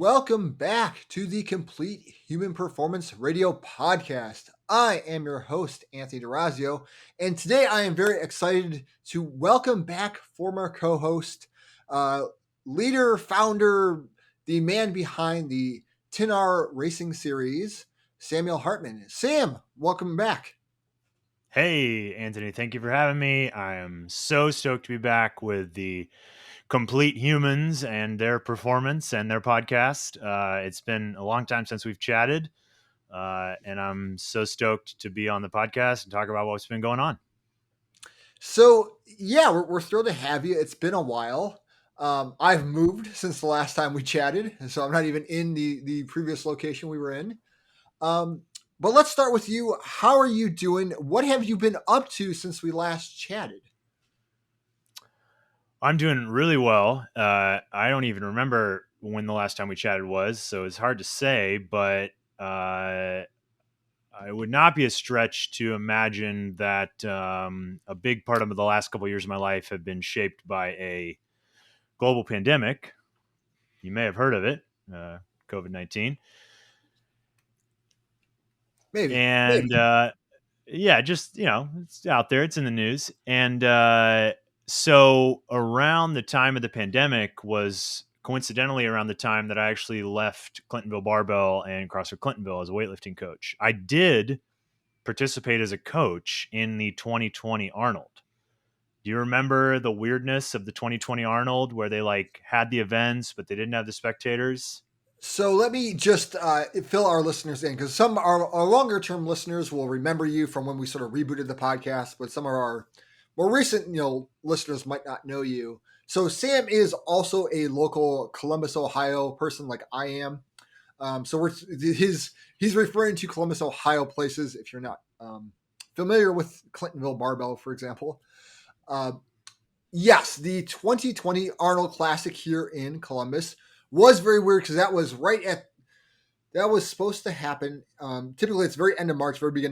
welcome back to the Complete Human Performance Radio Podcast. I am your host, Anthony DeRazio, and today I am very excited to welcome back former co-host, uh, leader, founder, the man behind the TINAR Racing Series, Samuel Hartman. Sam, welcome back. Hey, Anthony, thank you for having me. I am so stoked to be back with the Complete Humans and their performance and their podcast. It's been a long time since we've chatted, and I'm so stoked to be on the podcast and talk about what's been going on. So, yeah, we're thrilled to have you. It's been a while. I've moved since the last time we chatted, and so I'm not even in the previous location we were in. Um, but let's start with you. How are you doing? What have you been up to since we last chatted? I'm doing really well. I don't even remember when the last time we chatted was, so it's hard to say, but it would not be a stretch to imagine that a big part of the last couple of years of my life have been shaped by a global pandemic. You may have heard of it, COVID-19. Maybe. And yeah, just, it's out there. It's in the news. And so around the time of the pandemic was coincidentally around the time that I actually left Clintonville Barbell and CrossFit Clintonville as a weightlifting coach. I did participate as a coach in the 2020 Arnold. Do you remember the weirdness of the 2020 Arnold where they had the events, but they didn't have the spectators? So let me just fill our listeners in because some our longer term listeners will remember you from when we sort of rebooted the podcast, but some of our more recent listeners might not know you. So Sam is also a local Columbus, Ohio person like I am. So he's referring to Columbus, Ohio places. If you're not familiar with Clintonville Barbell, for example, yes, the 2020 Arnold Classic here in Columbus was very weird because that was that was supposed to happen. Typically, it's very end of March, very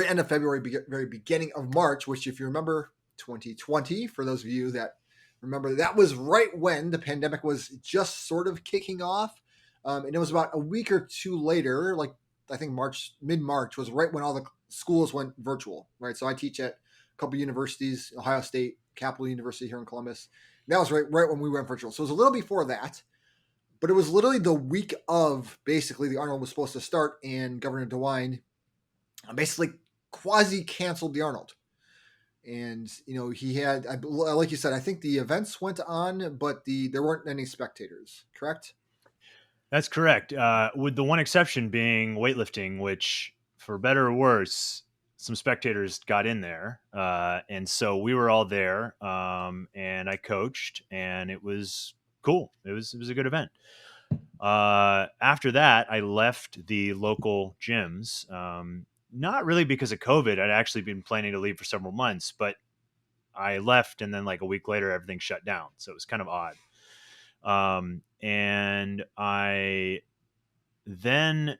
end of February, very beginning of March. Which, if you remember, 2020, for those of you that remember, that was right when the pandemic was just sort of kicking off, and it was about a week or two later, like I think mid March, was right when all the schools went virtual. Right, so I teach at a couple universities, Ohio State, Capital University here in Columbus. That was right when we went virtual. So it was a little before that, but it was literally the week of basically the Arnold was supposed to start, and Governor DeWine basically quasi canceled the Arnold. And he had, like you said, I think the events went on, but there weren't any spectators. Correct? That's correct. With the one exception being weightlifting, which, for better or worse, some spectators got in there, and so we were all there, and I coached, and it was cool. It was a good event. After that, I left the local gyms, not really because of COVID. I'd actually been planning to leave for several months, but I left, and then like a week later, everything shut down. So it was kind of odd. And I then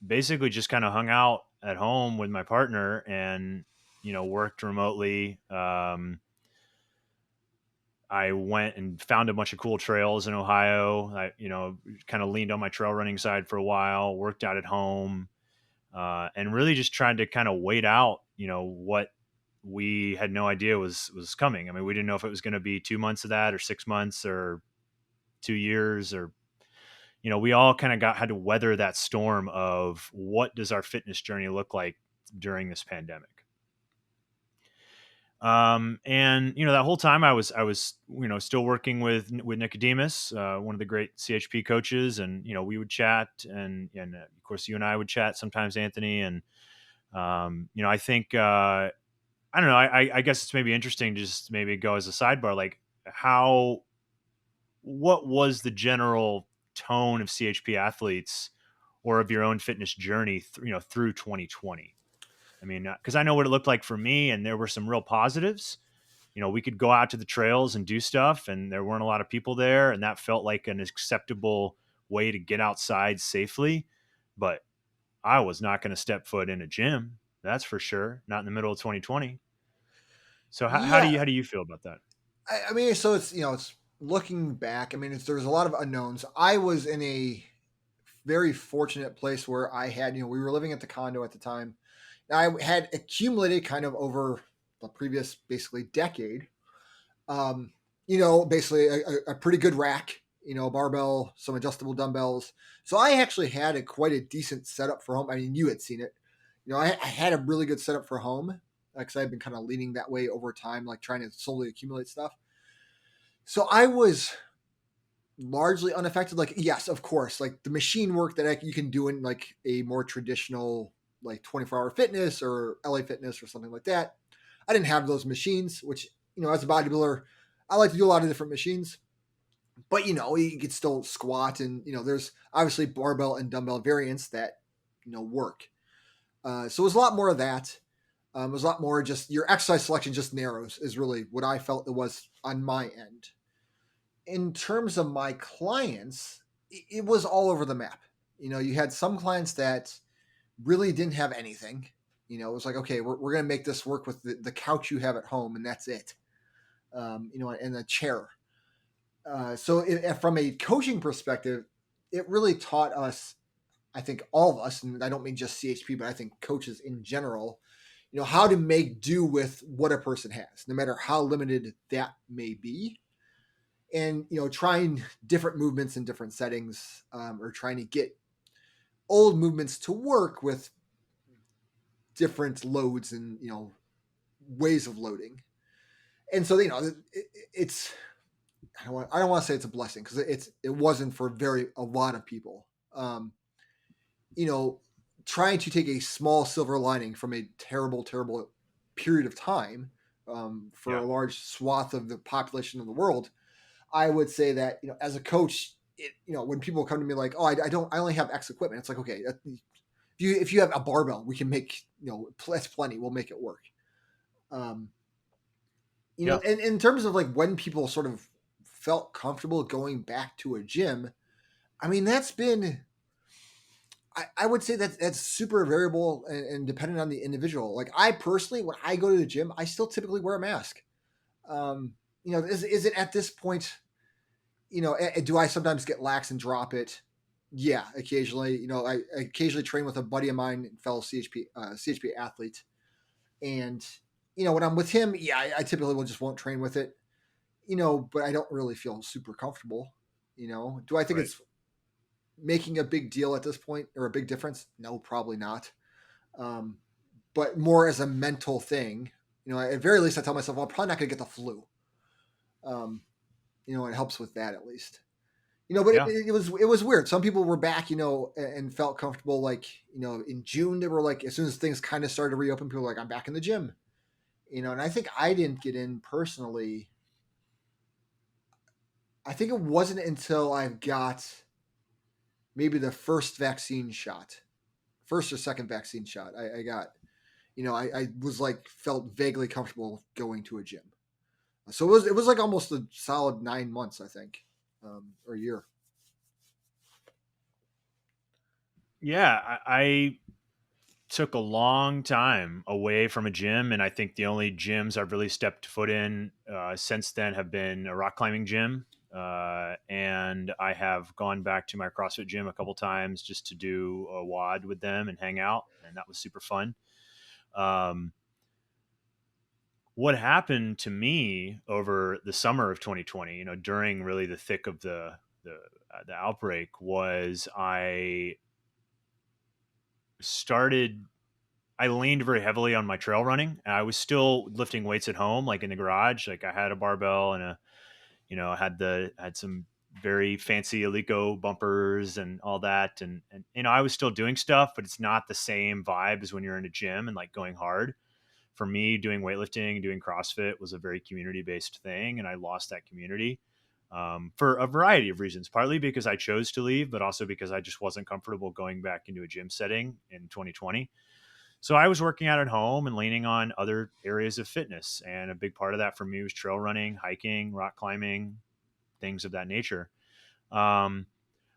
basically just kind of hung out at home with my partner and, worked remotely. I went and found a bunch of cool trails in Ohio. I, kind of leaned on my trail running side for a while, worked out at home, and really just tried to kind of wait out, what we had no idea was coming. I mean, we didn't know if it was going to be 2 months of that or 6 months or 2 years, or we all kind of had to weather that storm of what does our fitness journey look like during this pandemic. And that whole time I was still working with Nicodemus, one of the great CHP coaches, and we would chat, and of course you and I would chat sometimes, Anthony, and I think I don't know, I guess it's maybe interesting to just maybe go as a sidebar, like what was the general tone of CHP athletes or of your own fitness journey through 2020? I mean, because I know what it looked like for me, and there were some real positives. We could go out to the trails and do stuff, and there weren't a lot of people there, and that felt like an acceptable way to get outside safely. But I was not going to step foot in a gym, that's for sure, not in the middle of 2020. So how do Yeah. you feel about that? I mean, so it's looking back, I mean, there's a lot of unknowns. I was in a very fortunate place where I had, we were living at the condo at the time. I had accumulated kind of over the previous basically decade, um, basically a pretty good rack, a barbell, some adjustable dumbbells. So I actually had quite a decent setup for home. I mean, you had seen it. I had a really good setup for home because I've been kind of leaning that way over time, like trying to slowly accumulate stuff. So I was largely unaffected. Like, yes, of course, like the machine work that you can do in like a more traditional, like 24-hour fitness or LA Fitness or something like that. I didn't have those machines, which, as a bodybuilder, I like to do a lot of different machines. But, you could still squat and, there's obviously barbell and dumbbell variants that, work. So it was a lot more of that. It was a lot more just your exercise selection just narrows is really what I felt it was on my end. In terms of my clients, it was all over the map. You had some clients that really didn't have anything. It was like, okay, we're going to make this work with the couch you have at home, and that's it. And a chair. From a coaching perspective, it really taught us, I think all of us, and I don't mean just CHP, but I think coaches in general, how to make do with what a person has, no matter how limited that may be. And, trying different movements in different settings, or trying to get old movements to work with different loads and, ways of loading. And so, it's, I don't want to say it's a blessing because it wasn't for a lot of people. You know, Trying to take a small silver lining from a terrible, terrible period of time, for Yeah. a large swath of the population of the world, I would say that, as a coach, when people come to me like, oh, I only have X equipment, it's like, okay, if you have a barbell, we can make, that's plenty. We'll make it work. Um, Yeah. and in terms of like when people sort of felt comfortable going back to a gym, I mean, that's been, I would say that's super variable and dependent on the individual. Like I personally, when I go to the gym, I still typically wear a mask. Is it at this point, do I sometimes get lax and drop it? Yeah, occasionally. I occasionally train with a buddy of mine, fellow CHP athlete, and when I'm with him, yeah, I typically will just won't train with it. But I don't really feel super comfortable. Do I think Right. it's making a big deal at this point or a big difference? No, probably not. Um, but more as a mental thing. At very least, I tell myself, well, I'm probably not going to get the flu. Um, it helps with that at least. But Yeah. it was weird. Some people were back, and felt comfortable. Like, in June, they were like, as soon as things kind of started to reopen, people were like, I'm back in the gym. And I think I didn't get in personally. I think it wasn't until I got maybe the first vaccine shot, first or second vaccine shot. I got, I was like felt vaguely comfortable going to a gym. So it was like almost a solid 9 months, I think, or a year. Yeah. I took a long time away from a gym, and I think the only gyms I've really stepped foot in since then have been a rock climbing gym, and I have gone back to my CrossFit gym a couple times just to do a WOD with them and hang out, and that was super fun. Um, what happened to me over the summer of 2020, during really the thick of the outbreak, was started I leaned very heavily on my trail running. I was still lifting weights at home, like in the garage. Like I had a barbell and I had some very fancy Alico bumpers and all that. And I was still doing stuff, but it's not the same vibe as when you're in a gym and like going hard. For me, doing weightlifting, doing CrossFit was a very community based thing. And I lost that community for a variety of reasons, partly because I chose to leave, but also because I just wasn't comfortable going back into a gym setting in 2020. So I was working out at home and leaning on other areas of fitness. And a big part of that for me was trail running, hiking, rock climbing, things of that nature. Um,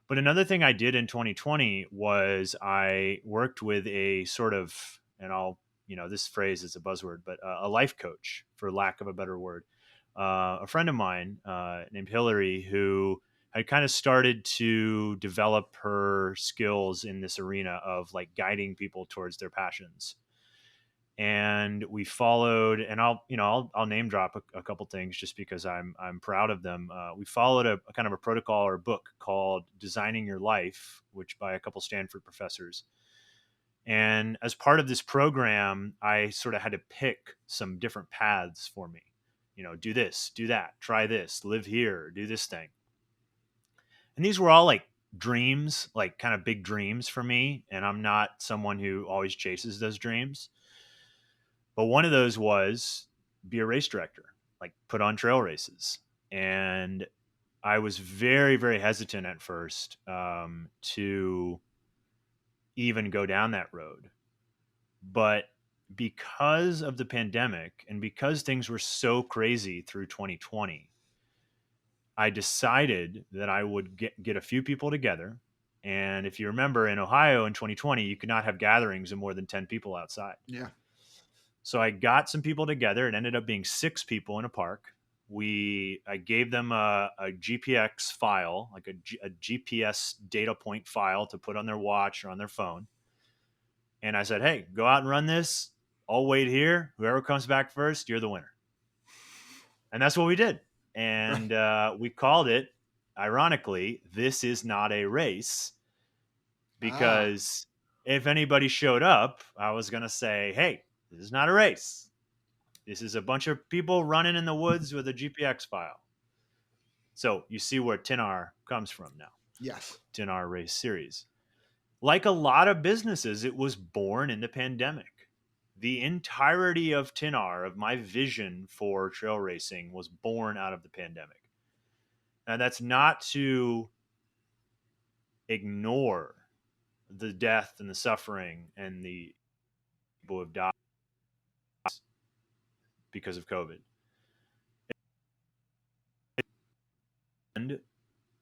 but another thing I did in 2020 was I worked with a sort of, and this phrase is a buzzword, but a life coach, for lack of a better word. a friend of mine named Hillary, who had kind of started to develop her skills in this arena of like guiding people towards their passions. And we followed, and I'll name drop a couple things just because I'm proud of them. We followed a kind of a protocol or a book called Designing Your Life, which by a couple Stanford professors. And as part of this program, I sort of had to pick some different paths for me. Do this, do that, try this, live here, do this thing. And these were all like dreams, like kind of big dreams for me. And I'm not someone who always chases those dreams. But one of those was be a race director, like put on trail races. And I was very, very hesitant at first to even go down that road. But because of the pandemic and because things were so crazy through 2020, I decided that I would get a few people together. And if you remember in Ohio in 2020, you could not have gatherings of more than 10 people outside. Yeah. So I got some people together. It ended up being 6 people in a park. I gave them a GPX file, like a GPS data point file to put on their watch or on their phone. And I said, hey, go out and run this. I'll wait here. Whoever comes back first, you're the winner. And that's what we did. And we called it, ironically, This Is Not a Race. Because if anybody showed up, I was going to say, hey, this is not a race. This is a bunch of people running in the woods with a GPX file. So you see where TINAR comes from now. Yes. TINAR Race Series. Like a lot of businesses, it was born in the pandemic. The entirety of TINAR, of my vision for trail racing, was born out of the pandemic. And that's not to ignore the death and the suffering and the people who have died because of COVID. And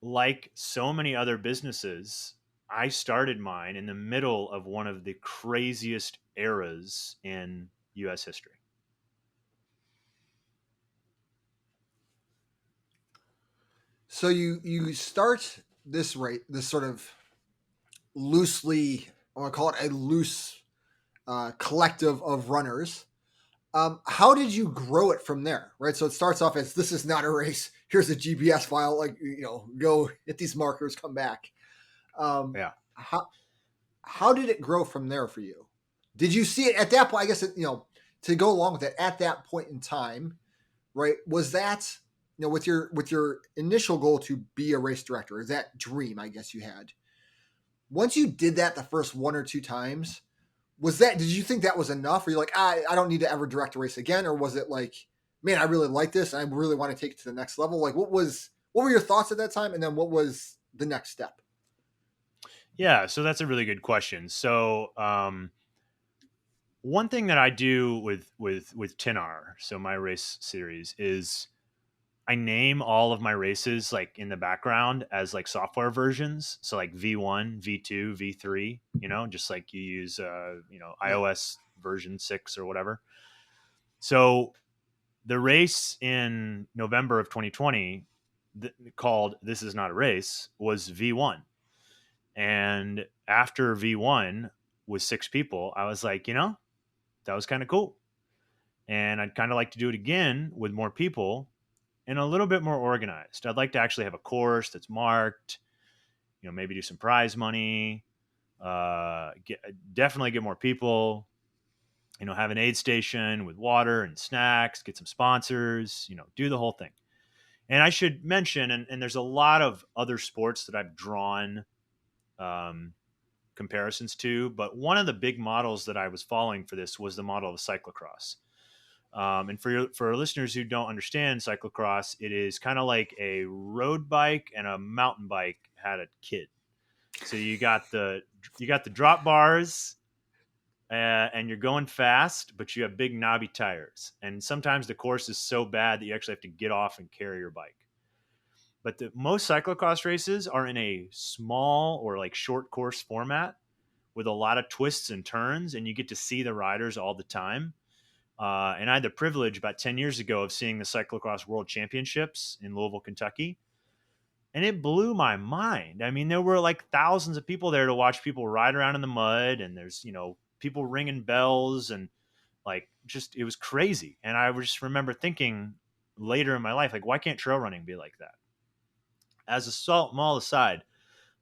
like so many other businesses, I started mine in the middle of one of the craziest eras in US history. So you start this rate, this sort of loosely, I want to call it a loose collective of runners. How did you grow it from there? Right. So it starts off as this is not a race. Here's a GPS file. Like, go hit these markers, come back. Yeah. How did it grow from there for you? Did you see it at that point? I guess to go along with it at that point in time, right? Was that with your initial goal to be a race director? Is that dream? I guess you had. Once you did that the first one or two times, did you think that was enough? Or you're like, I don't need to ever direct a race again? Or was it like, man, I really like this and I really want to take it to the next level? Like what were your thoughts at that time? And then what was the next step? Yeah, so that's a really good question. So one thing that I do with TINAR, so my race series, is I name all of my races like in the background as like software versions. So like V1, V2, V3, just like you use iOS version 6 or whatever. So the race in November of 2020 called This Is Not a Race was V1. And after V1 with 6 people, I was like, that was kind of cool. And I'd kind of like to do it again with more people and a little bit more organized. I'd like to actually have a course that's marked, maybe do some prize money, definitely get more people, have an aid station with water and snacks, get some sponsors, do the whole thing. And I should mention, and there's a lot of other sports that I've drawn comparisons to, but one of the big models that I was following for this was the model of cyclocross. And for our listeners who don't understand cyclocross, it is kind of like a road bike and a mountain bike had a kid. So you got the drop bars, and you're going fast, but you have big knobby tires. And sometimes the course is so bad that you actually have to get off and carry your bike. But most cyclocross races are in a small or like short course format with a lot of twists and turns, and you get to see the riders all the time. And I had the privilege about 10 years ago of seeing the Cyclocross World Championships in Louisville, Kentucky. And it blew my mind. I mean, there were like thousands of people there to watch people ride around in the mud, and there's, people ringing bells, and like, just, it was crazy. And I just remember thinking later in my life, like, why can't trail running be like that? As a small aside,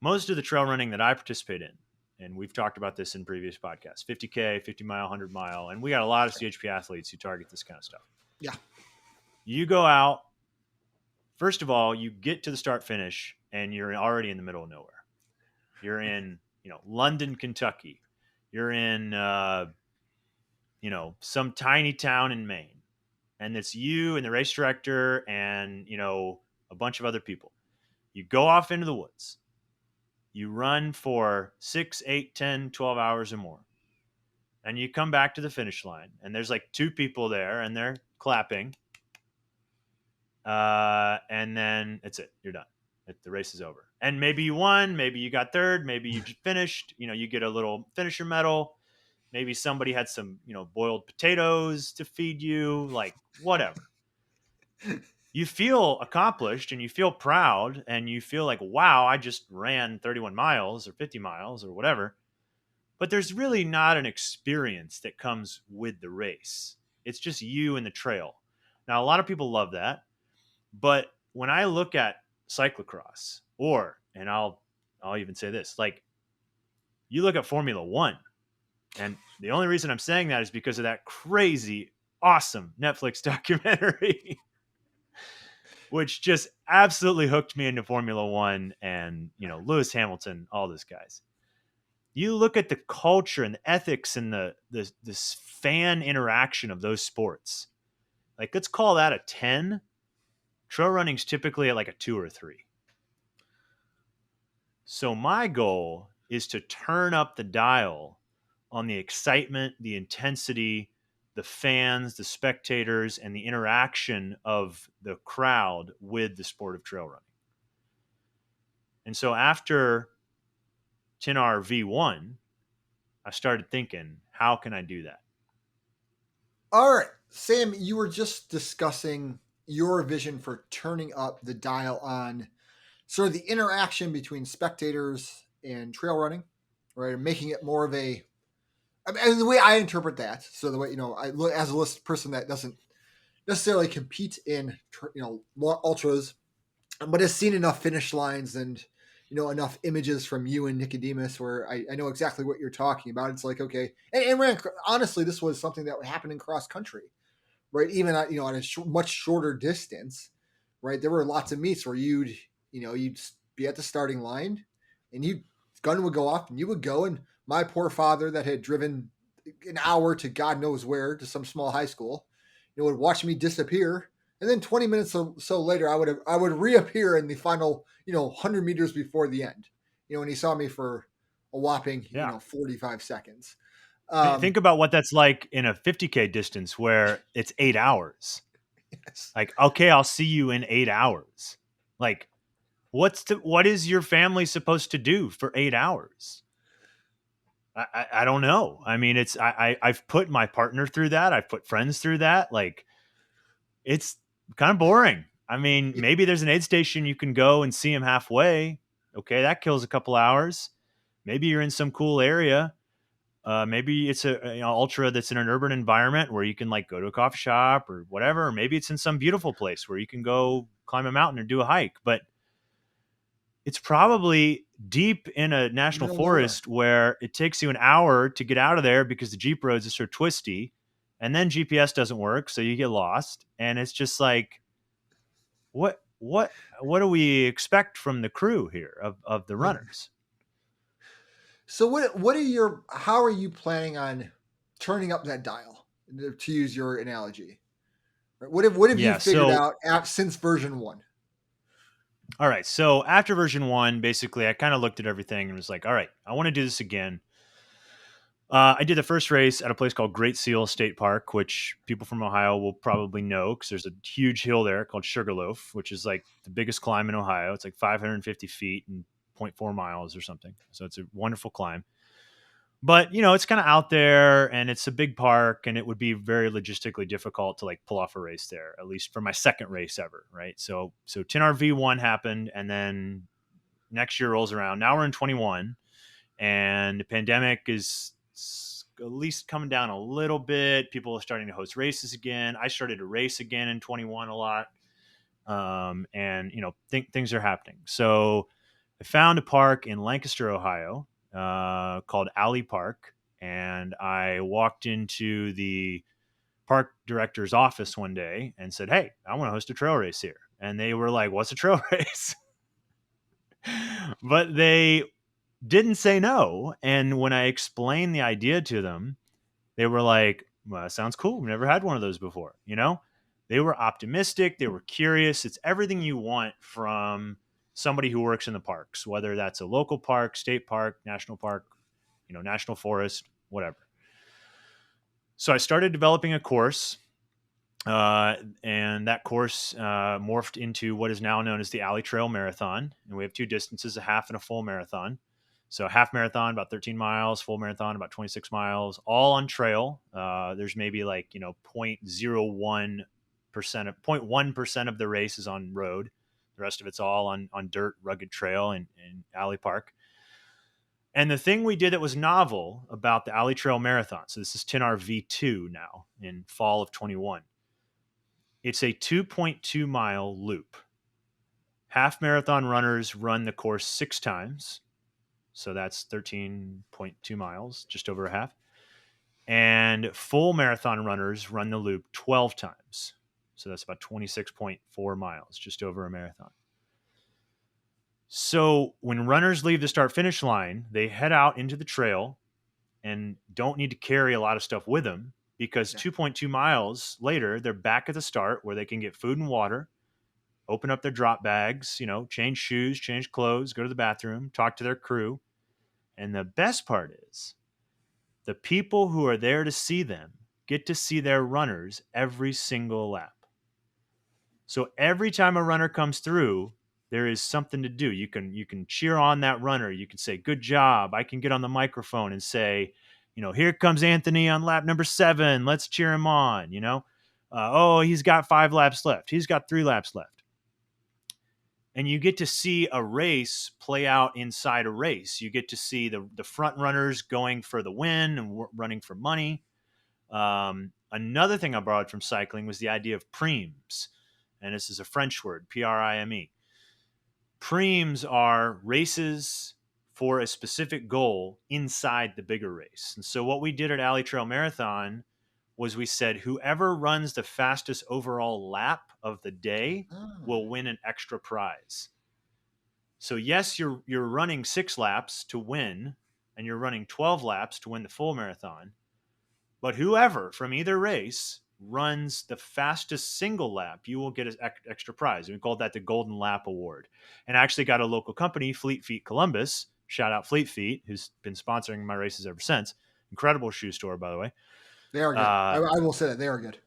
most of the trail running that I participate in, and we've talked about this in previous podcasts, 50K, 50 mile, 100 mile, and we got a lot of CHP athletes who target this kind of stuff. Yeah. You go out, first of all, you get to the start finish and you're already in the middle of nowhere. You're in, London, Kentucky. You're in, some tiny town in Maine. And it's you and the race director and, a bunch of other people. You go off into the woods. You run for 6, 8, 10, 12 hours or more. And you come back to the finish line. And there's like 2 people there and they're clapping. And then that's it. You're done. The race is over. And maybe you won. Maybe you got third. Maybe you just finished. You get a little finisher medal. Maybe somebody had some, boiled potatoes to feed you. Like, whatever. You feel accomplished and you feel proud and you feel like, wow, I just ran 31 miles or 50 miles or whatever. But there's really not an experience that comes with the race. It's just you and the trail. Now, a lot of people love that. But when I look at cyclocross, and I'll even say this, like, you look at Formula One, and the only reason I'm saying that is because of that crazy, awesome Netflix documentary, which just absolutely hooked me into Formula One and, Lewis Hamilton, all those guys. You look at the culture and the ethics and this fan interaction of those sports. Like, let's call that a 10. Trail running's typically at like a 2 or a 3. So my goal is to turn up the dial on the excitement, the intensity, the fans, the spectators, and the interaction of the crowd with the sport of trail running. And so after TINAR V1, I started thinking, how can I do that? All right, Sam, you were just discussing your vision for turning up the dial on sort of the interaction between spectators and trail running, right? And making it more of a, I mean, the way I interpret that. So the way, I look as a list person that doesn't necessarily compete in, ultras, but has seen enough finish lines and, enough images from you and Nicodemus where I know exactly what you're talking about. It's like, okay. And honestly, this was something that happened in cross country, right? Even at, at a much shorter distance, right? There were lots of meets where you'd be at the starting line and gun would go off and you would go. And my poor father that had driven an hour to God knows where to some small high school, would watch me disappear. And then 20 minutes or so later, I would reappear in the final, 100 meters before the end, and he saw me for a whopping, Yeah. 45 seconds. Think about what that's like in a 50K distance where it's 8 hours. Yes. Like, okay, I'll see you in 8 hours. Like, what is your family supposed to do for 8 hours? I don't know. I mean, I've put my partner through that. I've put friends through that. Like, it's kind of boring. I mean, maybe there's an aid station you can go and see them halfway. Okay, that kills a couple hours. Maybe you're in some cool area. Maybe it's a ultra that's in an urban environment where you can like go to a coffee shop or whatever. Or maybe it's in some beautiful place where you can go climb a mountain or do a hike. But it's probably deep in a national Middle of nowhere. forest where it takes you an hour to get out of there because the Jeep roads are so twisty, and then GPS doesn't work, so you get lost. And it's just like, what do we expect from the crew here of the runners? So how are you planning on turning up that dial, to use your analogy? Right? What have you Yeah. figured So out since version 1? all right. So after version 1, basically, I kind of looked at everything and was like, all right, I want to do this again. I did the first race at a place called Great Seal State Park, which people from Ohio will probably know because there's a huge hill there called Sugarloaf, which is like the biggest climb in Ohio. It's like 550 feet and 0.4 miles or something. So it's a wonderful climb. But it's kind of out there, and it's a big park, and it would be very logistically difficult to like pull off a race there, at least for my second race ever, right? So TINAR V1 happened, and then next year rolls around. Now we're in 21, and the pandemic is at least coming down a little bit. People are starting to host races again. I started to race again in 21 a lot, and things are happening. So I found a park in Lancaster, Ohio, called Alley Park, and I walked into the park director's office one day and said, "Hey, I want to host a trail race here." And they were like, "What's a trail race?" But they didn't say no. And when I explained the idea to them, they were like, "Well, that sounds cool. We've never had one of those before." They were optimistic. They were curious. It's everything you want from somebody who works in the parks, whether that's a local park, state park, national forest, whatever. So I started developing a course, and that course morphed into what is now known as the Alley Trail Marathon. And we have two distances, a half and a full marathon. So a half marathon, about 13 miles, full marathon, about 26 miles, all on trail. There's maybe 0.01%, 0.1% of the race is on road. The rest of it's all on dirt, rugged trail in Alley Park. And the thing we did that was novel about the Alley Trail Marathon, so this is TINAR V2 now in fall of 21. It's a 2.2-mile loop. Half marathon runners run the course 6 times. So that's 13.2 miles, just over a half. And full marathon runners run the loop 12 times. So that's about 26.4 miles, just over a marathon. So when runners leave the start finish line, they head out into the trail and don't need to carry a lot of stuff with them, because 2.2 miles later, they're back at the start where they can get food and water, open up their drop bags, change shoes, change clothes, go to the bathroom, talk to their crew. And the best part is the people who are there to see them get to see their runners every single lap. So every time a runner comes through, there is something to do. You can cheer on that runner. You can say, "Good job." I can get on the microphone and say, "Here comes Anthony on lap number 7. Let's cheer him on." Oh, he's got 5 laps left. He's got 3 laps left. And you get to see a race play out inside a race. You get to see the front runners going for the win and running for money. Another thing I borrowed from cycling was the idea of primes. And this is a French word, Prime. Primes are races for a specific goal inside the bigger race. And so what we did at Alley Trail Marathon was we said whoever runs the fastest overall lap of the day will win an extra prize. So yes, you're running 6 laps to win, and you're running 12 laps to win the full marathon. But whoever from either race runs the fastest single lap, you will get an extra prize. And we called that the Golden Lap Award. And I actually got a local company, Fleet Feet Columbus. Shout out Fleet Feet, who's been sponsoring my races ever since. Incredible shoe store, by the way. They are good. I will say that they are good.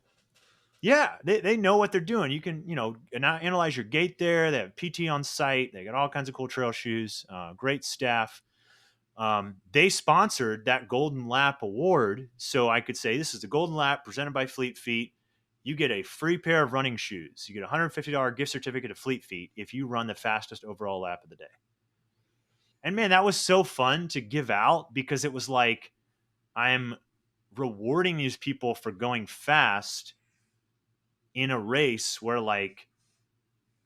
Yeah, they know what they're doing. You can, analyze your gait there. They have PT on site. They got all kinds of cool trail shoes. Great staff. They sponsored that Golden Lap Award, so I could say, "This is the Golden Lap presented by Fleet Feet. You get a free pair of running shoes. You get a $150 gift certificate to Fleet Feet if you run the fastest overall lap of the day." And man, that was so fun to give out, because it was like I'm rewarding these people for going fast in a race where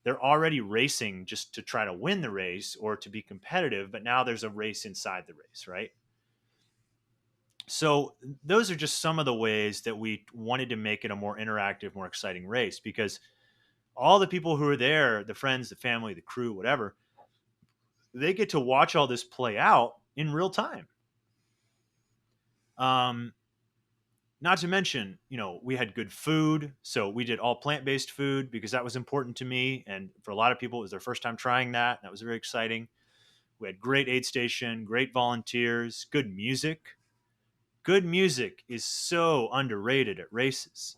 they're already racing just to try to win the race or to be competitive, but now there's a race inside the race, right? So those are just some of the ways that we wanted to make it a more interactive, more exciting race, because all the people who are there, the friends, the family, the crew, whatever, they get to watch all this play out in real time. Not to mention, we had good food. So we did all plant-based food because that was important to me. And for a lot of people, it was their first time trying that. And that was very exciting. We had great aid station, great volunteers, good music. Good music is so underrated at races.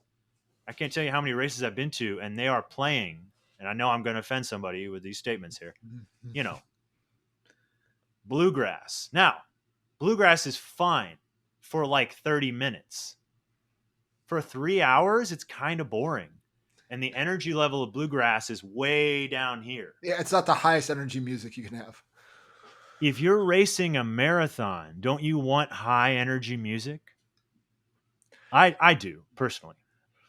I can't tell you how many races I've been to, and they are playing, and I know I'm going to offend somebody with these statements here, bluegrass. Now, Bluegrass is fine for like 30 minutes. For 3 hours, it's kind of boring. And the energy level of bluegrass is way down here. Yeah, it's not the highest energy music you can have. If you're racing a marathon, don't you want high energy music? I do personally.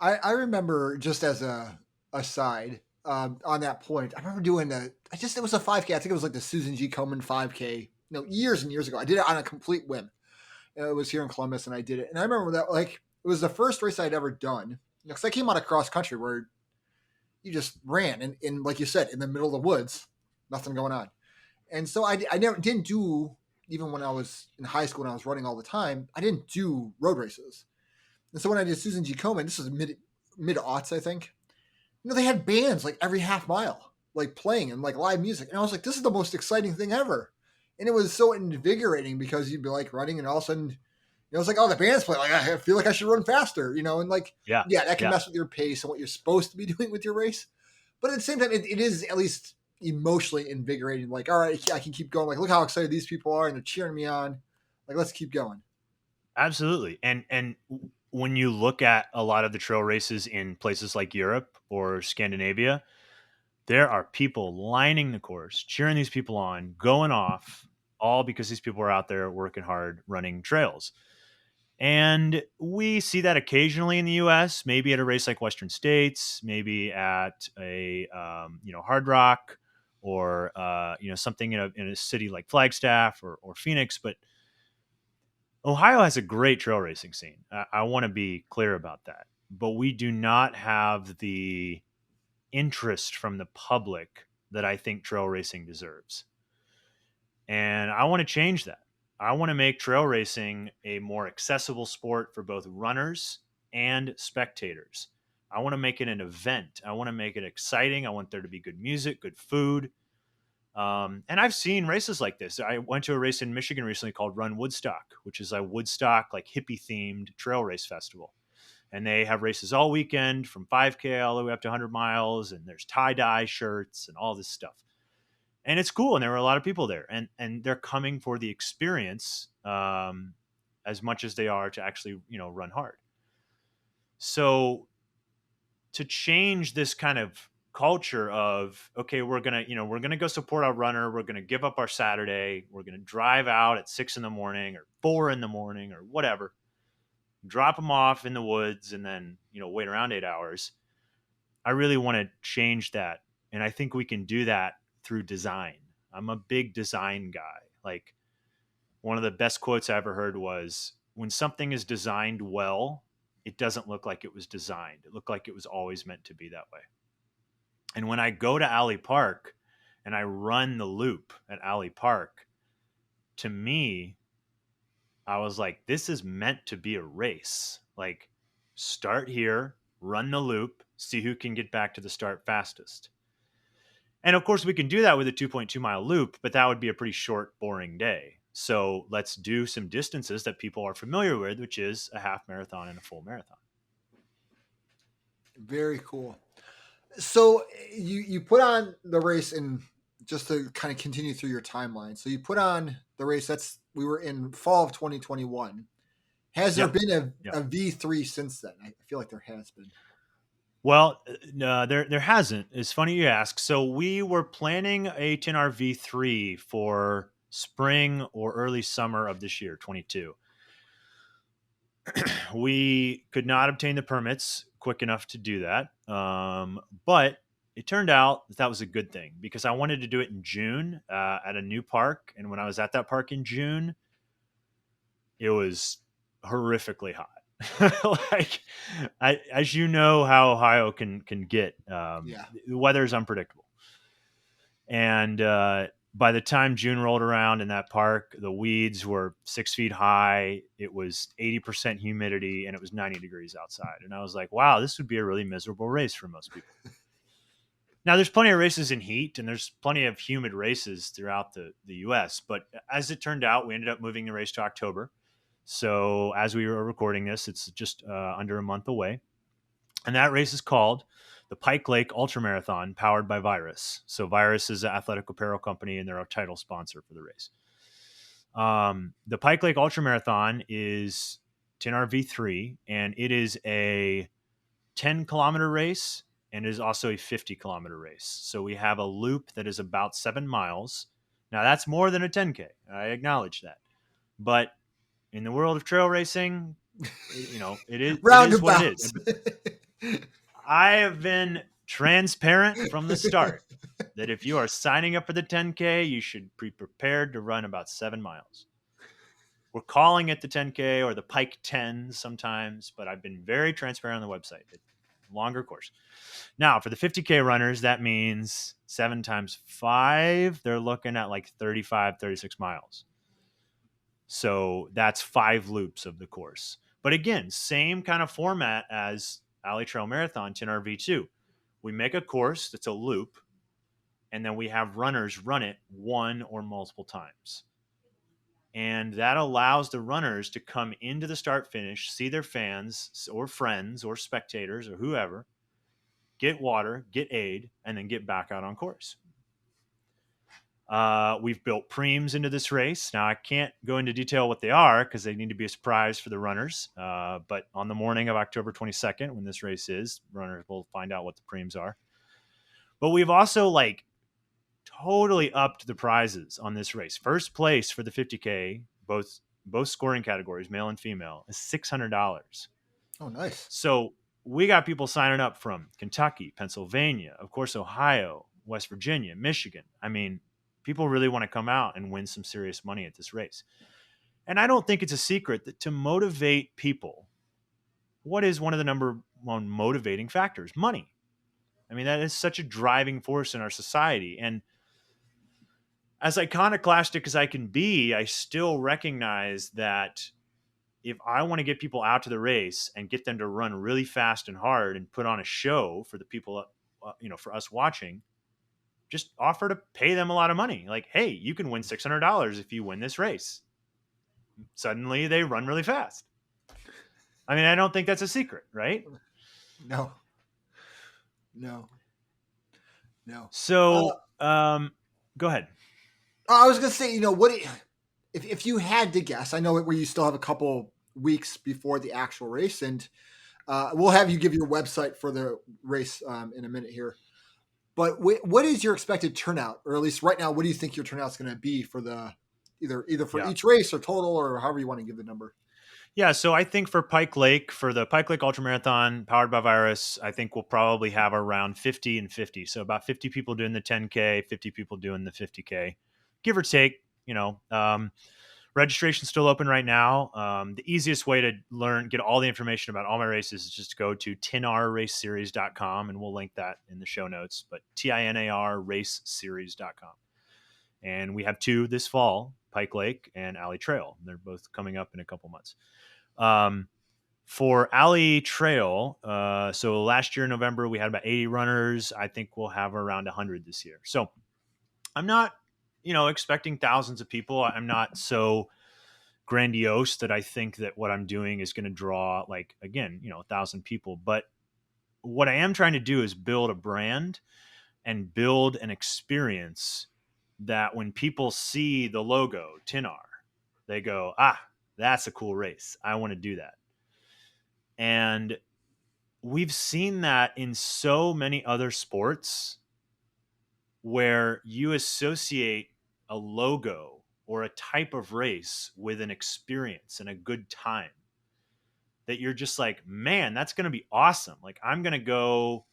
I remember, just as a aside, on that point, I remember doing it was a 5K. I think it was like the Susan G. Komen 5K, years and years ago. I did it on a complete whim. It was here in Columbus, and I did it. And I remember that, like, it was the first race I'd ever done. Because I came out of cross country where you just ran, and in, like you said, in the middle of the woods, nothing going on. And so I never didn't do, even when I was in high school and I was running all the time, I didn't do road races. And so when I did Susan G. Komen, this was mid aughts, I think. They had bands like every half mile, like playing and like live music, and I was like, this is the most exciting thing ever. And it was so invigorating because you'd be like running, and all of a sudden, it's like, oh, the band's playing. Like, I feel like I should run faster, and like, Yeah. yeah, that can Yeah. mess with your pace and what you're supposed to be doing with your race. But at the same time, it is at least emotionally invigorating. Like, all right, I can keep going. Like, look how excited these people are, and they're cheering me on. Like, let's keep going. Absolutely. And when you look at a lot of the trail races in places like Europe or Scandinavia, there are people lining the course, cheering these people on, going off, all because these people are out there working hard, running trails. And we see that occasionally in the U.S., maybe at a race like Western States, maybe at a Hard Rock, or something in a city like Flagstaff or Phoenix. But Ohio has a great trail racing scene. I want to be clear about that. But we do not have the interest from the public that I think trail racing deserves. And I want to change that. I want to make trail racing a more accessible sport for both runners and spectators. I want to make it an event. I want to make it exciting. I want there to be good music, good food. And I've seen races like this. I went to a race in Michigan recently called Run Woodstock, which is a Woodstock, like, hippie themed trail race festival. And they have races all weekend from 5K all the way up to 100 miles. And there's tie dye shirts and all this stuff. And it's cool. And there were a lot of people there, and they're coming for the experience, as much as they are to actually, run hard. So to change this kind of culture of, okay, we're gonna go support our runner, we're gonna give up our Saturday, we're gonna drive out at 6 a.m. or 4 a.m. or whatever, drop them off in the woods, and then wait around 8 hours. I really want to change that, and I think we can do that through design. I'm a big design guy. Like, one of the best quotes I ever heard was, when something is designed well, it doesn't look like it was designed. It looked like it was always meant to be that way. And when I go to Alley Park and I run the loop at Alley Park, to me, I was like, this is meant to be a race. Like, start here, run the loop, see who can get back to the start fastest. And of course, we can do that with a 2.2 mile loop, but that would be a pretty short, boring day. So let's do some distances that people are familiar with, which is a half marathon and a full marathon. Very cool. So you put on the race, and just to kind of continue through your timeline. So you put on the race. We were in fall of 2021. Has there Yep. been Yep. a V3 since then? I feel like there has been. Well, no, there hasn't. It's funny you ask. So we were planning a TINAR V3 for spring or early summer of this year, 22. We could not obtain the permits quick enough to do that. But it turned out that was a good thing, because I wanted to do it in June at a new park. And when I was at that park in June, it was horrifically hot. Like, as you know how Ohio can get, Yeah. the weather is unpredictable. And by the time June rolled around in that park, the weeds were 6 feet high. It was 80% humidity, and it was 90 degrees outside. And I was like, wow, this would be a really miserable race for most people. Now, there's plenty of races in heat, and there's plenty of humid races throughout the U.S. But as it turned out, we ended up moving the race to October. So as we were recording this, it's just under a month away. And that race is called the Pike Lake Ultramarathon, powered by Virus. So Virus is an athletic apparel company, and they're a title sponsor for the race. The Pike Lake Ultra Marathon is TINAR V3, and it is a 10-kilometer race, and it is also a 50-kilometer race. So we have a loop that is about 7 miles. Now, that's more than a 10K. I acknowledge that. But in the world of trail racing, it is what it is. Roundabouts. I have been transparent from the start that if you are signing up for the 10K, you should be prepared to run about 7 miles. We're calling it the 10K or the Pike 10 sometimes, but I've been very transparent on the website. It's a longer course. Now, for the 50K runners, that means 7 times 5, they're looking at like 35, 36 miles. So that's 5 loops of the course. But again, same kind of format as Alley Trail Marathon, TINAR V2. We make a course that's a loop, and then we have runners run it one or multiple times. And that allows the runners to come into the start finish, see their fans or friends or spectators or whoever, get water, get aid, and then get back out on course. We've built preems into this race. Now, I can't go into detail what they are because they need to be a surprise for the runners. But on the morning of October 22nd, when this race is, runners will find out what the preems are. But we've also totally upped the prizes on this race. First place for the 50K, both scoring categories, male and female, is $600. Oh, nice. So we got people signing up from Kentucky, Pennsylvania, of course, Ohio, West Virginia, Michigan. I mean, people really want to come out and win some serious money at this race. And I don't think it's a secret that to motivate people, what is one of the number one motivating factors? Money. I mean, that is such a driving force in our society. And as iconoclastic as I can be, I still recognize that if I want to get people out to the race and get them to run really fast and hard and put on a show for the people, for us watching, just offer to pay them a lot of money. Like, hey, you can win $600 if you win this race. Suddenly they run really fast. I mean, I don't think that's a secret, right? No. So, go ahead. I was gonna say, if you had to guess, I know where you still have a couple weeks before the actual race, and we'll have you give your website for the race in a minute here. But what is your expected turnout, or at least right now, what do you think your turnout's going to be for the either for each race or total, or however you want to give the number? Yeah, so I think for the Pike Lake Ultra Marathon powered by Virus, I think we'll probably have around 50 and 50. So about 50 people doing the 10K, 50 people doing the 50K, give or take. Registration's still open right now. The easiest way to get all the information about all my races is just to go to tinarraceseries.com, and we'll link that in the show notes. But TINAR Raceseries.com. And we have 2 this fall, Pike Lake and Alley Trail. They're both coming up in a couple months. For Alley Trail, so last year in November, we had about 80 runners. I think we'll have around 100 this year. So I'm not, expecting thousands of people. I'm not so grandiose that I think that what I'm doing is going to draw 1,000 people. But what I am trying to do is build a brand and build an experience that when people see the logo TINAR, they go, that's a cool race. I want to do that. And we've seen that in so many other sports where you associate a logo or a type of race with an experience and a good time that you're just like, man, that's going to be awesome. Like, I'm going to go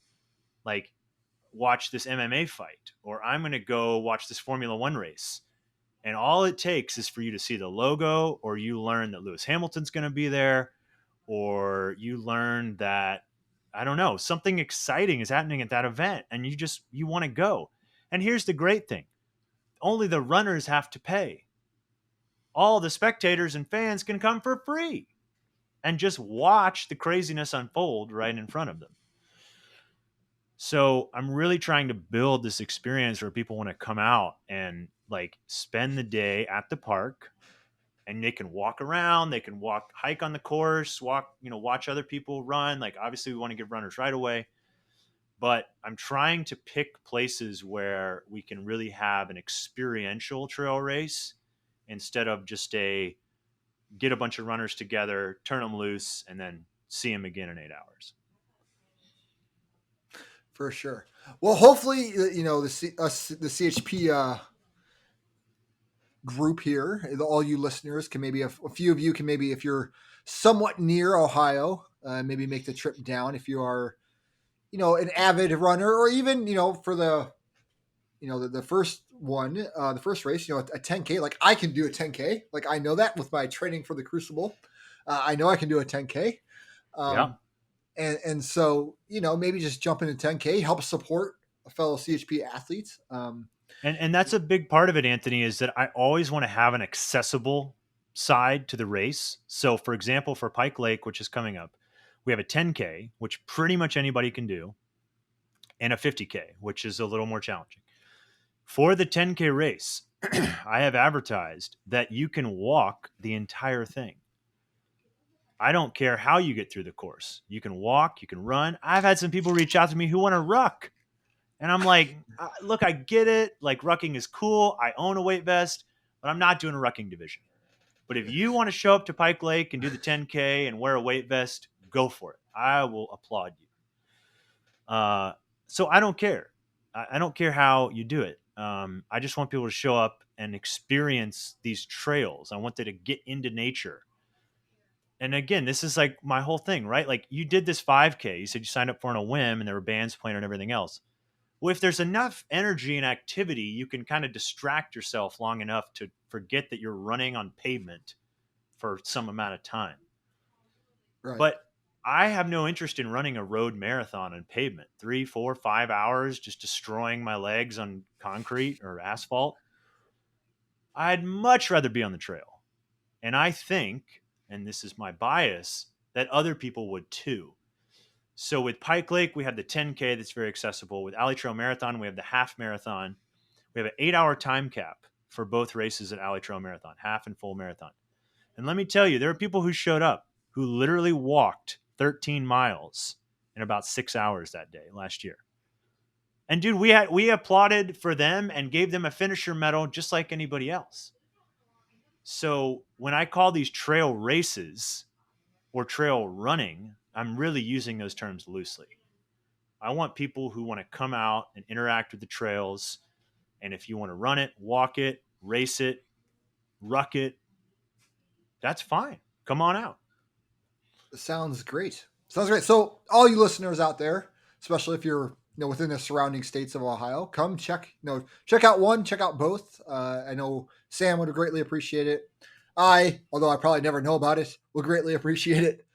watch this MMA fight, or I'm going to go watch this Formula One race. And all it takes is for you to see the logo, or you learn that Lewis Hamilton's going to be there, or you learn that, I don't know, something exciting is happening at that event, and you want to go. And here's the great thing. Only the runners have to pay. All the spectators and fans can come for free and just watch the craziness unfold right in front of them. So I'm really trying to build this experience where people want to come out and spend the day at the park, and they can walk around, they can hike on the course, watch other people run. Obviously we want to give runners right away, but I'm trying to pick places where we can really have an experiential trail race instead of just a get a bunch of runners together, turn them loose, and then see them again in 8 hours. For sure. Well, hopefully, the CHP group here, all you listeners can maybe, a few of you can maybe, if you're somewhat near Ohio, maybe make the trip down if you are, an avid runner, or even, for the first one, the first race, a 10K, like I can do a 10K. Like I know that with my training for the Crucible, I know I can do a 10K. Yeah. And so, maybe just jump into 10K, help support fellow CHP athletes. And that's a big part of it, Anthony, is that I always want to have an accessible side to the race. So, for example, for Pike Lake, which is coming up, we have a 10K, which pretty much anybody can do, and a 50K, which is a little more challenging. For the 10K race, I have advertised that you can walk the entire thing. I don't care how you get through the course. You can walk, you can run. I've had some people reach out to me who want to ruck. And I'm like, look, I get it. Like, rucking is cool. I own a weight vest, but I'm not doing a rucking division. But if you want to show up to Pike Lake and do the 10K and wear a weight vest, go for it. I will applaud you. So I don't care. I don't care how you do it. I just want people to show up and experience these trails. I want them to get into nature. And again, this is like my whole thing, right? Like, you did this 5K. You said you signed up for it on a whim and there were bands playing and everything else. Well, if there's enough energy and activity, you can kind of distract yourself long enough to forget that you're running on pavement for some amount of time. Right. But I have no interest in running a road marathon on pavement, 3, 4, 5 hours, just destroying my legs on concrete or asphalt. I'd much rather be on the trail. And I think, and this is my bias, that other people would too. So with Pike Lake, we have the 10K that's very accessible. With Alley Trail Marathon, we have the half marathon. We have an 8-hour time cap for both races at Alley Trail Marathon, half and full marathon. And let me tell you, there are people who showed up who literally walked 13 miles in about 6 hours that day last year. And dude, we applauded for them and gave them a finisher medal just like anybody else. So when I call these trail races or trail running, I'm really using those terms loosely. I want people who want to come out and interact with the trails. And if you want to run it, walk it, race it, ruck it, that's fine. Come on out. Sounds great. Sounds great. So, all you listeners out there, especially if you're within the surrounding states of Ohio, come check out one, check out both. I know Sam would greatly appreciate it. Although I probably never know about it, will greatly appreciate it.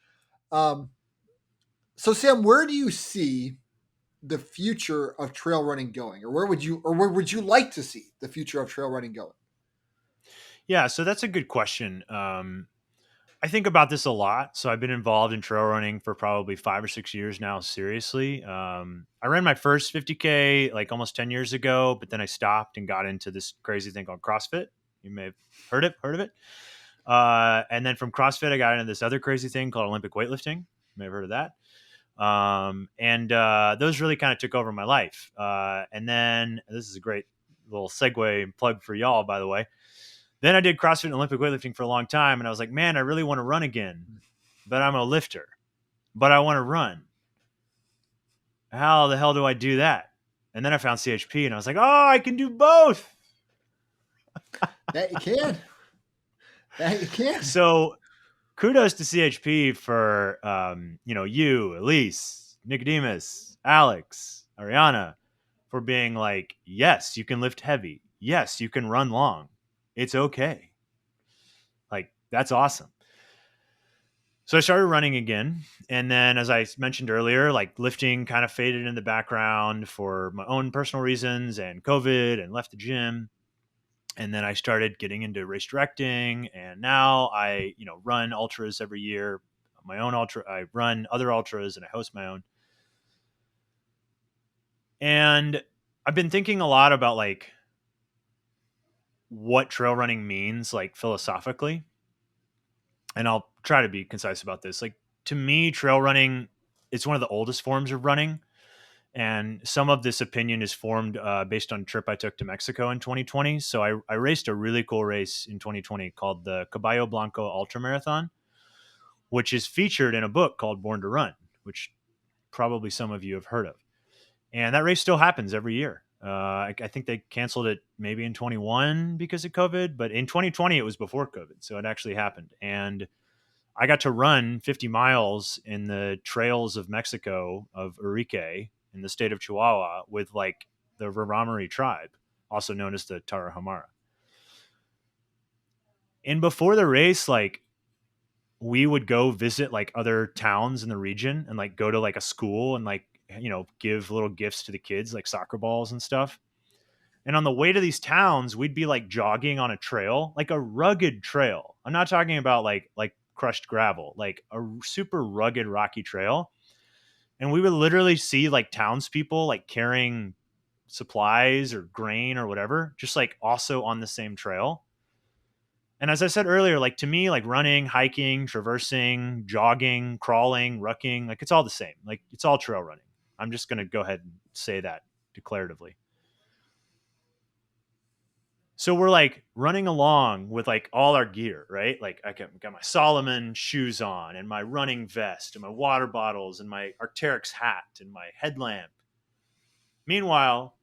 So, Sam, where do you see the future of trail running going, or where would you like to see the future of trail running going? Yeah, so that's a good question. I think about this a lot. So I've been involved in trail running for probably 5 or 6 years now. Seriously, I ran my first 50K like almost 10 years ago, but then I stopped and got into this crazy thing called CrossFit. You may have heard of it. And then from CrossFit, I got into this other crazy thing called Olympic weightlifting. You may have heard of that. And those really kind of took over my life. And then this is a great little segue and plug for y'all, by the way. Then I did CrossFit and Olympic weightlifting for a long time. And I was like, man, I really want to run again, but I'm a lifter, but I want to run. How the hell do I do that? And then I found CHP and I was like, oh, I can do both. That you can. That you can. So kudos to CHP for, you, Elise, Nicodemus, Alex, Ariana, for being like, yes, you can lift heavy. Yes, you can run long. It's okay. Like, that's awesome. So I started running again. And then, as I mentioned earlier, like, lifting kind of faded in the background for my own personal reasons and COVID, and left the gym. And then I started getting into race directing. And now I, run ultras every year, my own ultra. I run other ultras and I host my own. And I've been thinking a lot about like what trail running means, like, philosophically. And I'll try to be concise about this. Like, to me, trail running is one of the oldest forms of running. And some of this opinion is formed based on a trip I took to Mexico in 2020. So I raced a really cool race in 2020 called the Caballo Blanco Ultra Marathon, which is featured in a book called Born to Run, which probably some of you have heard of. And that race still happens every year. I think they canceled it maybe in 21 because of COVID, but in 2020 it was before COVID, so it actually happened. And I got to run 50 miles in the trails of Mexico, of Urique in the state of Chihuahua, with like the Raramuri tribe, also known as the Tarahumara. And before the race, like we would go visit like other towns in the region and like go to like a school and like, give little gifts to the kids, like soccer balls and stuff. And on the way to these towns, we'd be like jogging on a trail, like a rugged trail. I'm not talking about like crushed gravel, like a super rugged rocky trail. And we would literally see like townspeople like carrying supplies or grain or whatever, just like also on the same trail. And as I said earlier, like to me, like running, hiking, traversing, jogging, crawling, rucking, like it's all the same. Like it's all trail running. I'm just going to go ahead and say that declaratively. So we're like running along with like all our gear, right? Like I got my Solomon shoes on and my running vest and my water bottles and my Arc'teryx hat and my headlamp. Meanwhile,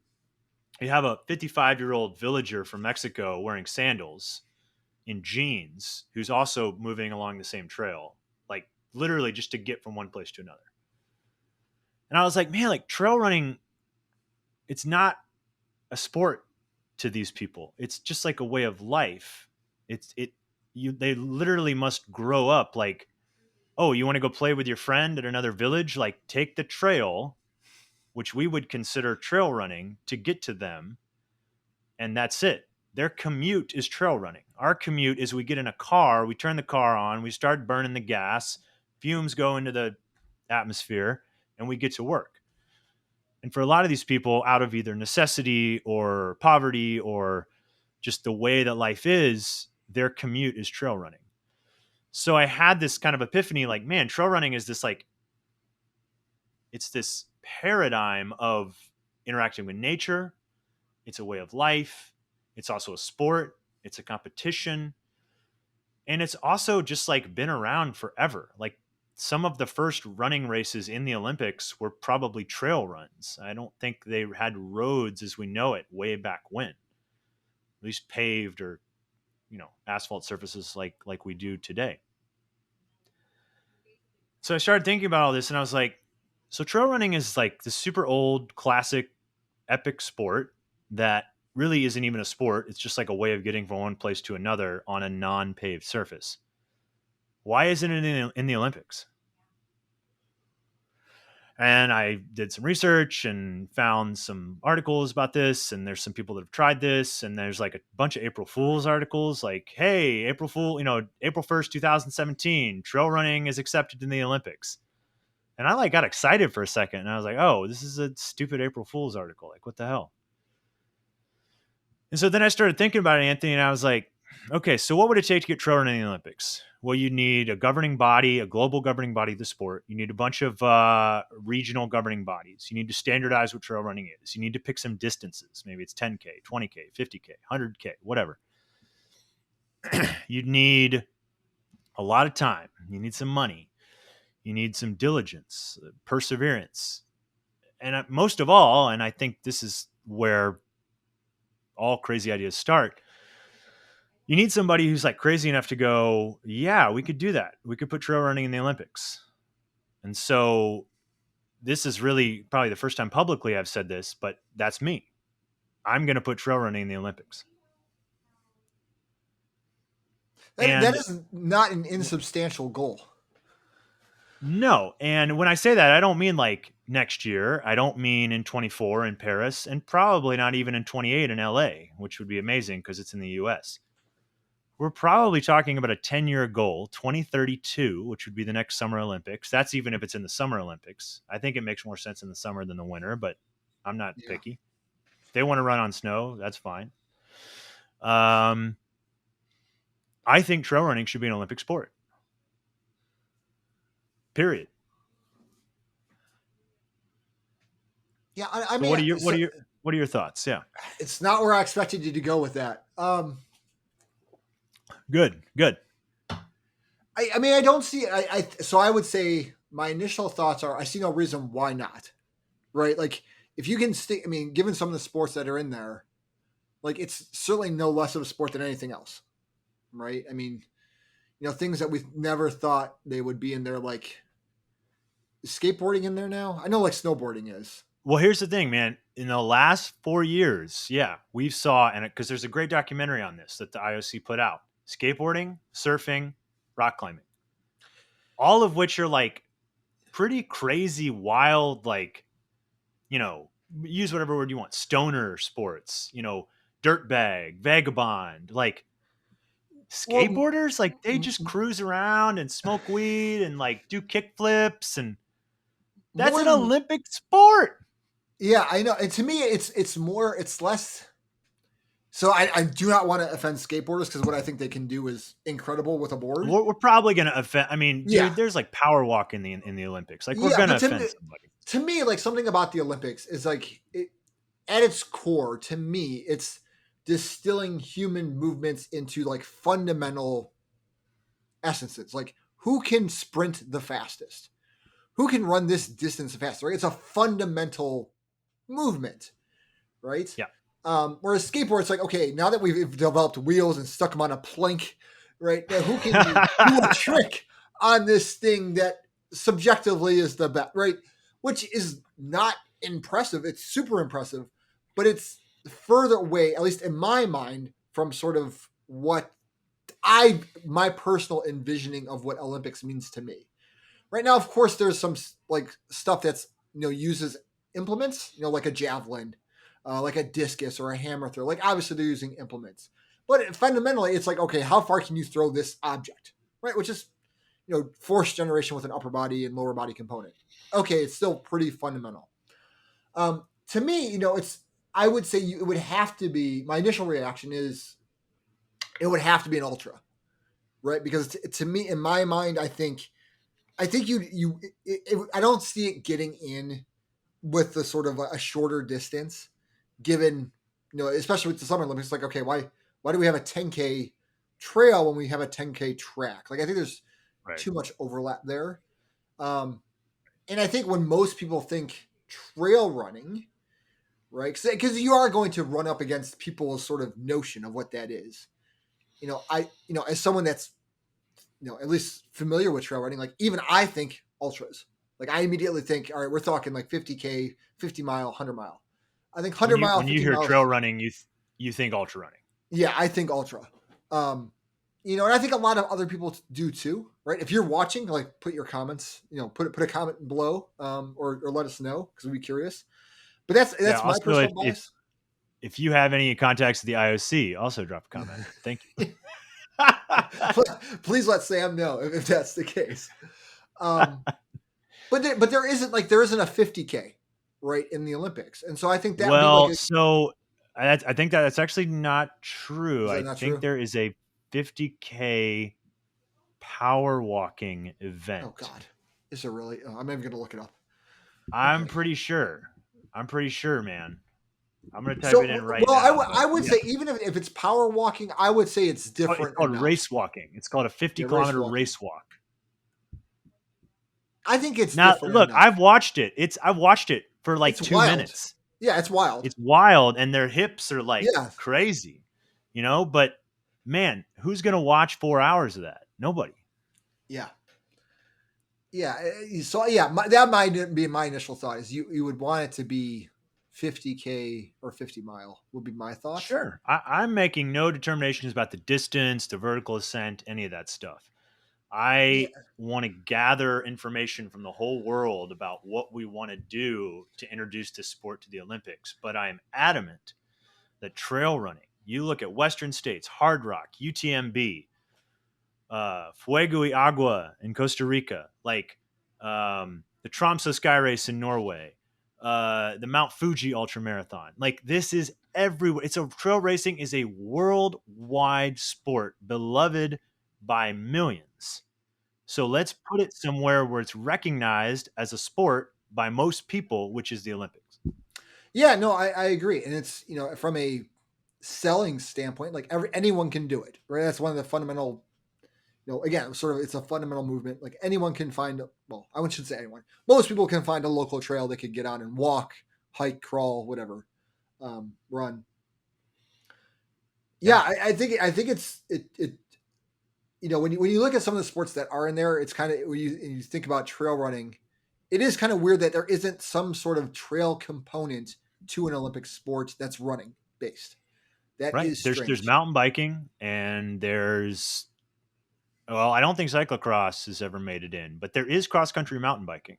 you have a 55-year-old villager from Mexico wearing sandals in jeans who's also moving along the same trail, like literally just to get from one place to another. And I was like, man, like trail running, it's not a sport to these people. It's just like a way of life. They literally must grow up like, oh, you want to go play with your friend at another village? Like take the trail, which we would consider trail running, to get to them, and that's it. Their commute is trail running. Our commute is we get in a car, we turn the car on, we start burning the gas, fumes go into the atmosphere, and we get to work. And for a lot of these people, out of either necessity or poverty or just the way that life is, their commute is trail running. So I had this kind of epiphany like, man, trail running is this like, it's this paradigm of interacting with nature. It's a way of life. It's also a sport. It's a competition. And it's also just like been around forever. Like some of the first running races in the Olympics were probably trail runs. I don't think they had roads as we know it way back when, at least paved or, asphalt surfaces like we do today. So I started thinking about all this and I was like, so trail running is like the super old classic epic sport that really isn't even a sport. It's just like a way of getting from one place to another on a non-paved surface. Why isn't it in the Olympics? And I did some research and found some articles about this. And there's some people that have tried this. And there's like a bunch of April Fool's articles like, hey, April Fool, April 1st, 2017, trail running is accepted in the Olympics. And I like got excited for a second. And I was like, oh, this is a stupid April Fool's article. Like, what the hell? And so then I started thinking about it, Anthony, and I was like, okay, so what would it take to get trail running in the Olympics? Well, you need a governing body, a global governing body of the sport. You need a bunch of regional governing bodies. You need to standardize what trail running is. You need to pick some distances. Maybe it's 10K, 20K, 50K, 100K, whatever. You need a lot of time. You need some money. You need some diligence, perseverance. And most of all, and I think this is where all crazy ideas start, you need somebody who's like crazy enough to go, yeah, we could do that. We could put trail running in the Olympics. And so this is really probably the first time publicly I've said this, but that's me. I'm going to put trail running in the Olympics. That And is not an insubstantial goal. no, and when I say that, I don't mean like next year. I don't mean in 24 in Paris, and probably not even in 28 in LA, which would be amazing because it's in the US. We're probably talking about a 10-year goal, 2032, which would be the next Summer Olympics. That's even if it's in the Summer Olympics. I think it makes more sense in the summer than the winter, but I'm not Yeah. picky. If they want to run on snow, that's fine. I think trail running should be an Olympic sport. Period. Yeah, I So mean, what are your thoughts? Yeah. it's not where I expected you to go with that. Good. Good. I mean, I don't see. So I would say my initial thoughts are I see no reason why not. Right, like if you can stick. I mean, given some of the sports that are in there, like it's certainly no less of a sport than anything else. Right. I mean, things that we never thought they would be in there, like skateboarding in there now. I know like snowboarding is. Well, here's the thing, man. In the last 4 years, yeah, we've saw, and because there's a great documentary on this that the IOC put out: skateboarding, surfing, rock climbing, all of which are like pretty crazy, wild, like, you know, use whatever word you want, stoner sports, dirtbag, vagabond, like Well, skateboarders, like they just cruise around and smoke weed and like do kick flips, and that's more an than Olympic sport. yeah, I know. And to me, it's less. So I do not want to offend skateboarders because what I think they can do is incredible with a board. We're probably gonna offend. I mean, Yeah, dude, there's like power walk in the Olympics. Like we're yeah, gonna but offend somebody. to me, like something about the Olympics is like at its core, to me, it's distilling human movements into like fundamental essences. Like who can sprint the fastest? Who can run this distance faster? Right? It's a fundamental movement, right? Yeah. Whereas skateboard, it's like, okay, now that we've developed wheels and stuck them on a plank, right? Now who can do a trick on this thing that subjectively is the best, right? Which is not impressive. It's super impressive, but it's further away, at least in my mind, from sort of what my personal envisioning of what Olympics means to me. Right now, of course, there's some like stuff that's uses implements, like a javelin, like a discus or a hammer throw. Like obviously they're using implements, but fundamentally it's like, okay, how far can you throw this object, right? Which is force generation with an upper body and lower body component. Okay, it's still pretty fundamental. To me, it's I would say it would have to be my initial reaction is it would have to be an ultra, right? Because to me, in my mind, I think I don't see it getting in with the sort of a shorter distance, given especially with the Summer Olympics. Like, okay, why do we have a 10K trail when we have a 10K track? Like, I think there's Right. too much overlap there, and I think when most people think trail running, right, because you are going to run up against people's sort of notion of what that is. As someone that's at least familiar with trail running, like even I think ultras. Like I immediately think, all right, we're talking like 50K, 50 mile, 100 mile. I think When 100 you mile, when you 50 hear trail miles. running, you think ultra running. Yeah, I think ultra. And I think a lot of other people do too, right? If you're watching, like put your comments, put a comment below, or let us know because we'd be curious. But Yeah. that's my Also, personal if bias. if you have any contacts with the IOC, also drop a comment. Thank you. Please let Sam know if that's the case. Um, but there isn't a 50K right in the Olympics, and so I think that would be like Well, so I think that's actually not true. is I that not think true? there is a 50K power walking Oh event. God, is there really? Oh, I'm even gonna look it up. I'm Okay. pretty sure. I'm pretty sure, man. I'm gonna type it So in right well, I now. would But I would yeah, say even if it's power walking, I would say it's it's different called enough. race walking. It's called a 50 Yeah, race kilometer walking. race walk. I think it's Now, different look, enough. I've watched it for like It's 2 minutes. wild. Yeah, it's wild. It's wild, and their hips are like Yeah, crazy, But man, who's gonna watch 4 hours of that? Nobody. yeah, yeah. So yeah, that might be my initial thought. Is you would want it to be 50K or 50 mile would be my thought. Sure. I'm making no determinations about the distance, the vertical ascent, any of that stuff. Yeah, I want to gather information from the whole world about what we want to do to introduce this sport to the Olympics. But I am adamant that trail running, you look at Western states, Hard Rock, UTMB, Fuego y Agua in Costa Rica, like the Tromsø Sky Race in Norway, the Mount Fuji Ultra Marathon. Like this is everywhere. Trail racing is a worldwide sport beloved by millions. So let's put it somewhere where it's recognized as a sport by most people, which is the Olympics. Yeah, no, I agree, and it's from a selling standpoint, like anyone can do it, right? That's one of the fundamental. Again, sort of, it's a fundamental movement. Like anyone can find. Well, I shouldn't say anyone. Most people can find a local trail they could get on and walk, hike, crawl, whatever, run. Yeah, Yeah. I think it. When you look at some of the sports that are in there, it's kind of when you think about trail running, it is kind of weird that there isn't some sort of trail component to an Olympic sport that's running based. That Right. is There's strange. mountain biking, and there's, well, I don't think cyclocross has ever made it in, but there is cross country mountain biking.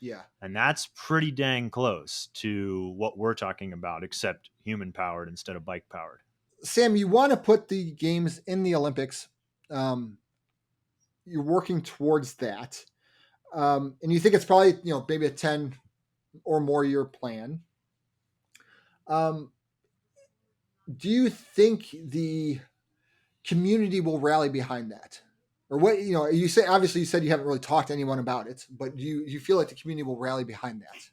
Yeah. And that's pretty dang close to what we're talking about, except human powered instead of bike powered. Sam, you want to put the games in the Olympics. Um, you're working towards that. And you think it's probably, maybe a 10 or more year plan. Um, do you think the community will rally behind that? Or what, you say, obviously you said you haven't really talked to anyone about it, but do you feel like the community will rally behind that?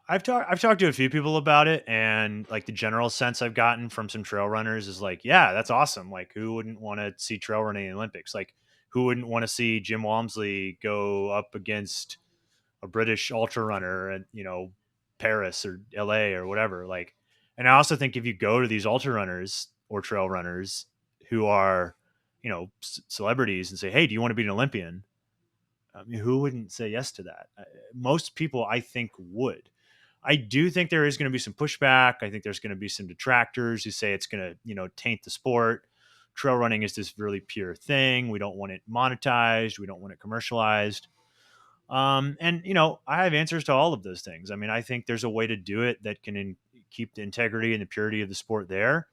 I've talked to a few people about it, and like the general sense I've gotten from some trail runners is like, yeah, that's awesome. Like, who wouldn't want to see trail running in the Olympics? Like, who wouldn't want to see Jim Walmsley go up against a British ultra runner at, Paris or LA or whatever? Like, and I also think if you go to these ultra runners or trail runners who are, celebrities, and say, hey, do you want to be an Olympian? I mean, who wouldn't say yes to that? Most people, I think, would. I do think there is going to be some pushback. I think there's going to be some detractors who say it's going to, taint the sport. Trail running is this really pure thing. We don't want it monetized. We don't want it commercialized. And I have answers to all of those things. I mean, I think there's a way to do it that can keep the integrity and the purity of the sport there.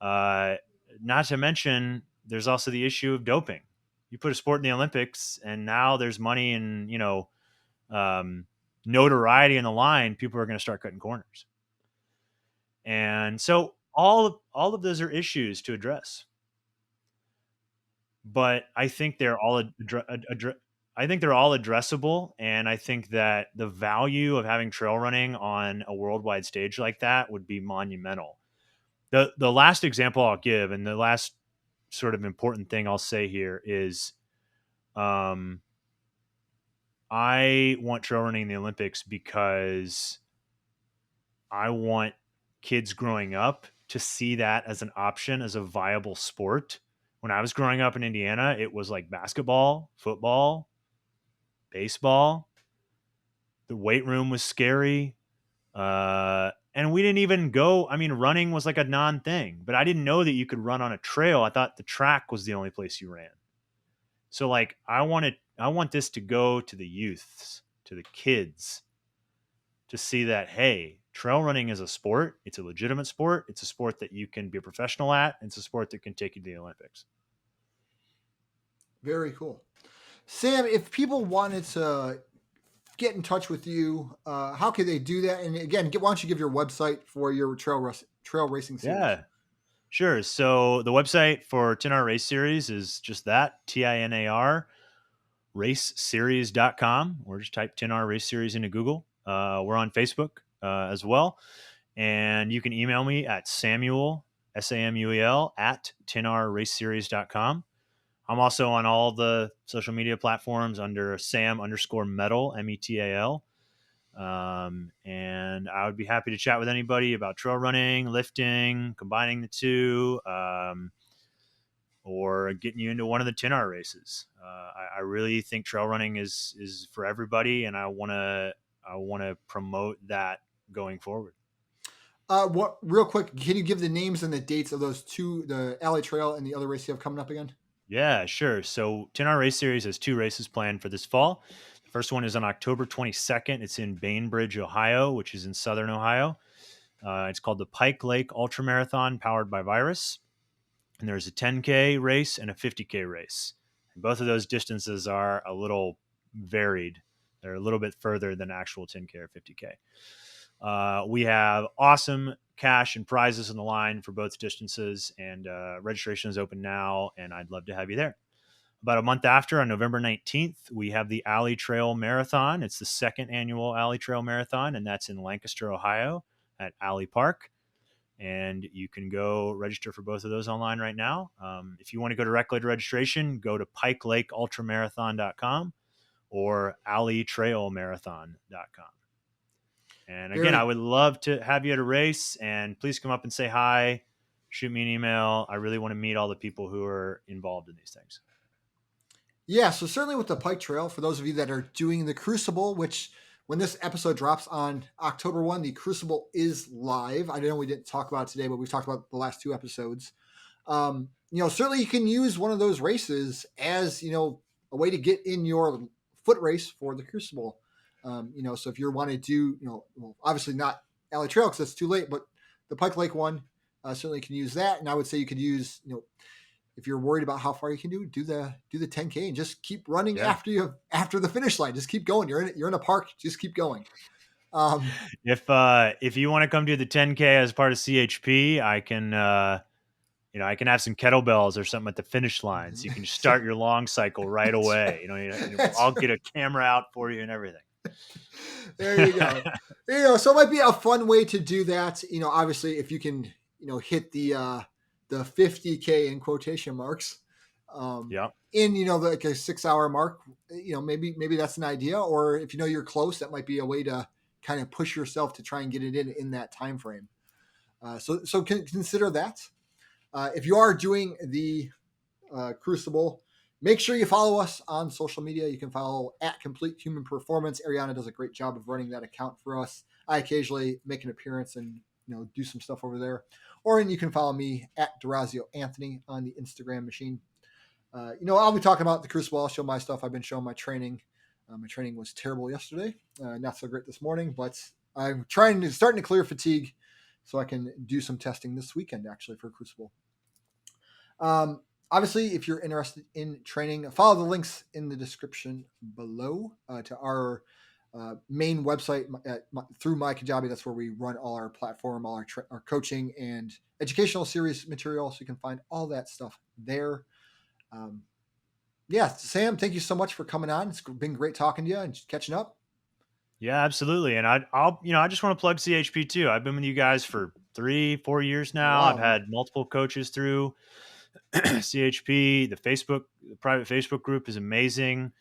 Uh, Not to mention, there's also the issue of doping. You put a sport in the Olympics, and now there's money and um, notoriety in the line. People are going to start cutting corners, and so all of those are issues to address. But I think they're all I think they're all addressable, and I think that the value of having trail running on a worldwide stage like that would be monumental. The last example I'll give, and the last sort of important thing I'll say here is, um, I want trail running in the Olympics because I want kids growing up to see that as an option, as a viable sport. When I was growing up in Indiana, it was like basketball, football, baseball. The weight room was scary. And we didn't even go. I mean, running was like a non thing, but I didn't know that you could run on a trail. I thought the track was the only place you ran. So, like, I want this to go to the youths, to the kids, to see that, hey, trail running is a sport. It's a legitimate sport. It's a sport that you can be a professional at. It's a sport that can take you to the Olympics. Very cool. Sam, if people wanted to get in touch with you, how could they do that? And again, why don't you give your website for your trail racing series? Yeah, sure. So the website for TINAR Race Series is just that, TINAR raceseries.com, or just type TINAR Race Series into Google. We're on Facebook as well. And you can email me at Samuel, Samuel, at tinarraceseries.com. I'm also on all the social media platforms under Sam_Metal, METAL. And I would be happy to chat with anybody about trail running, lifting, combining the two, or getting you into one of the TINAR races. I really think trail running is for everybody, and I want to promote that going forward. What real quick? Can you give the names and the dates of those two, the Alley Trail and the other race you have coming up again? Yeah, sure. So TINAR Race Series has two races planned for this fall. The first one is on October 22nd. It's in Bainbridge, Ohio, which is in southern Ohio. It's called the Pike Lake Ultra Marathon, powered by Virus. And there's a 10K race and a 50K race. And both of those distances are a little varied. They're a little bit further than actual 10K or 50K. We have awesome cash and prizes on the line for both distances, and registration is open now, and I'd love to have you there. about a month after, on November 19th, we have the Alley Trail Marathon. It's the second annual Alley Trail Marathon, and that's in Lancaster, Ohio at Alley Park. And you can go register for both of those online right now. If you want to go directly to registration, go to pikelakeultramarathon.com or alleytrailmarathon.com. And again, I Very would love to have you at a race, and please come up and say hi. Shoot me an email. I really want to meet all the people who are involved in these things. Yeah, so certainly with the Pike Trail, for those of you that are doing the Crucible, which when this episode drops on October 1, the Crucible is live. I know we didn't talk about it today, but we've talked about the last two episodes. Certainly you can use one of those races as, a way to get in your foot race for the Crucible. So if you want to do, obviously not Alley Trail because it's too late, but the Pike Lake one, certainly can use that. And I would say you could use, if you're worried about how far you can do the 10K and just keep running Yeah. after the finish line. Just keep going. You're in a park. Just keep going. If you want to come do the 10K as part of CHP, I can I can have some kettlebells or something at the finish line, so you can start your long cycle right away. Right. I'll get a camera out for you and everything. There you go. So it might be a fun way to do that. Obviously, if you can, hit the 50K in quotation marks, Yeah. in like a 6 hour mark, maybe that's an idea. Or if you're close, that might be a way to kind of push yourself to try and get it in that time frame. So consider that. If you are doing the Crucible, make sure you follow us on social media. You can follow at Complete Human Performance. Ariana does a great job of running that account for us. I occasionally make an appearance and do some stuff over there. Or you can follow me at Durazio Anthony on the Instagram machine. I'll be talking about the Crucible. I'll show my stuff. I've been showing my training. My training was terrible yesterday. Not so great this morning, but I'm starting to clear fatigue so I can do some testing this weekend actually for Crucible. Obviously, if you're interested in training, follow the links in the description below to our main website through My Kajabi. That's where we run all our platform, all our coaching and educational series material. So you can find all that stuff there. Sam, thank you so much for coming on. It's been great talking to you and catching up. Yeah, absolutely. And I just want to plug CHP too. I've been with you guys for 3-4 years now. Wow. I've had multiple coaches through CHP. The private Facebook group is amazing.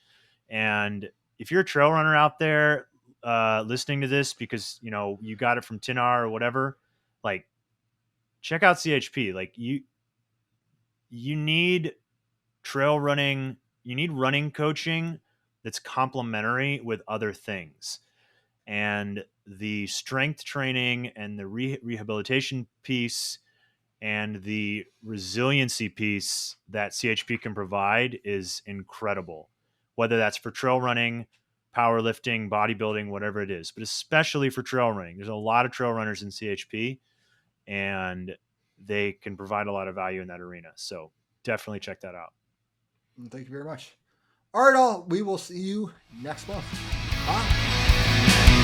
And if you're a trail runner out there listening to this because you got it from TINAR or whatever, like check out CHP. Like you need trail running, you need running coaching that's complementary with other things. And the strength training and the rehabilitation piece and the resiliency piece that CHP can provide is incredible, whether that's for trail running, powerlifting, bodybuilding, whatever it is, but especially for trail running. There's a lot of trail runners in CHP, and they can provide a lot of value in that arena. So definitely check that out. Thank you very much. All right, all. We will see you next month. Bye.